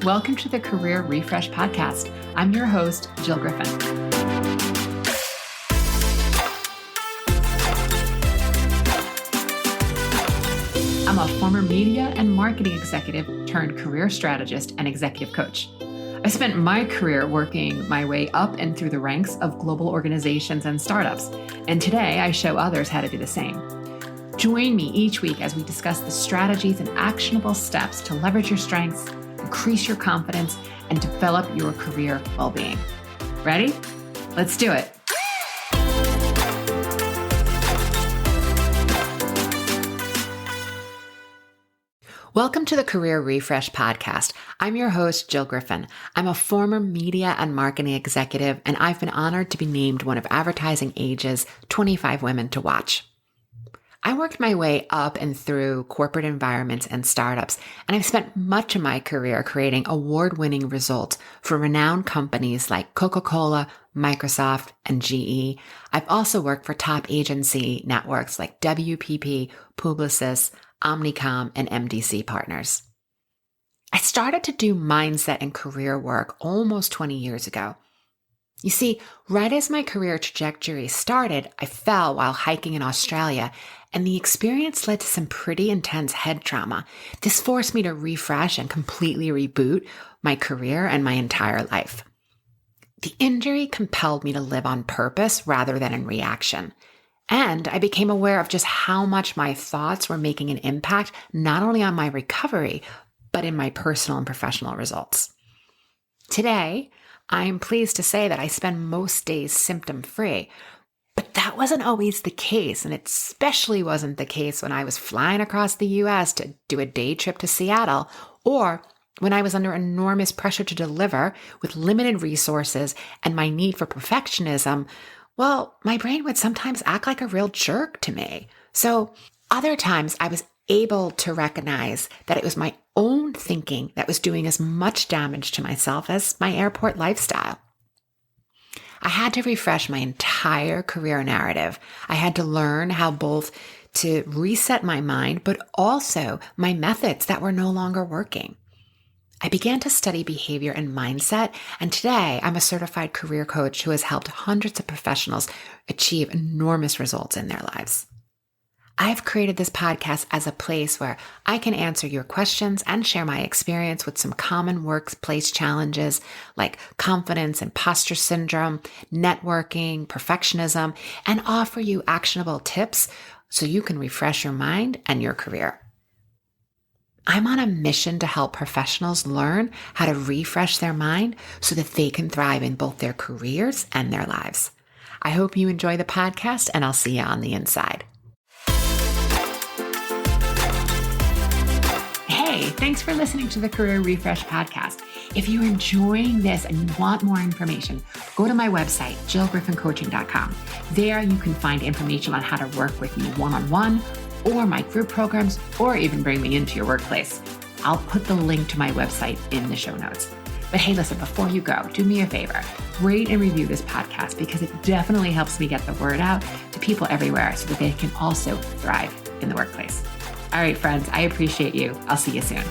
Welcome to the Career Refresh Podcast. I'm your host, Jill Griffin. I'm a former media and marketing executive turned career strategist and executive coach. I spent my career working my way up and through the ranks of global organizations and startups, and today I show others how to do the same. Join me each week as we discuss the strategies and actionable steps to leverage your strengths, increase your confidence, and develop your career well-being. Ready? Let's do it. Welcome to the Career Refresh Podcast. I'm your host, Jill Griffin. I'm a former media and marketing executive, and I've been honored to be named one of Advertising Age's 25 Women to Watch. I worked my way up and through corporate environments and startups, and I've spent much of my career creating award-winning results for renowned companies like Coca-Cola, Microsoft, and GE. I've also worked for top agency networks like WPP, Publicis, Omnicom, and MDC Partners. I started to do mindset and career work almost 20 years ago. You see, right as my career trajectory started, I fell while hiking in Australia, and the experience led to some pretty intense head trauma. This forced me to refresh and completely reboot my career and my entire life. The injury compelled me to live on purpose rather than in reaction. And I became aware of just how much my thoughts were making an impact, not only on my recovery, but in my personal and professional results. Today, I'm pleased to say that I spend most days symptom-free, but that wasn't always the case, and it especially wasn't the case when I was flying across the US to do a day trip to Seattle, or when I was under enormous pressure to deliver with limited resources and my need for perfectionism. Well, my brain would sometimes act like a real jerk to me. So other times I was able to recognize that it was my own thinking that was doing as much damage to myself as my airport lifestyle. I had to refresh my entire career narrative. I had to learn how both to reset my mind, but also my methods that were no longer working. I began to study behavior and mindset, and today I'm a certified career coach who has helped hundreds of professionals achieve enormous results in their lives. I've created this podcast as a place where I can answer your questions and share my experience with some common workplace challenges like confidence, imposter syndrome, networking, perfectionism, and offer you actionable tips so you can refresh your mind and your career. I'm on a mission to help professionals learn how to refresh their mind so that they can thrive in both their careers and their lives. I hope you enjoy the podcast, and I'll see you on the inside. Hey, thanks for listening to the Career Refresh Podcast. If you're enjoying this and you want more information, go to my website, jillgriffincoaching.com. There you can find information on how to work with me one-on-one, or my group programs, or even bring me into your workplace. I'll put the link to my website in the show notes. But hey, listen, before you go, do me a favor, rate and review this podcast because it definitely helps me get the word out to people everywhere so that they can also thrive in the workplace. All right, friends, I appreciate you. I'll see you soon.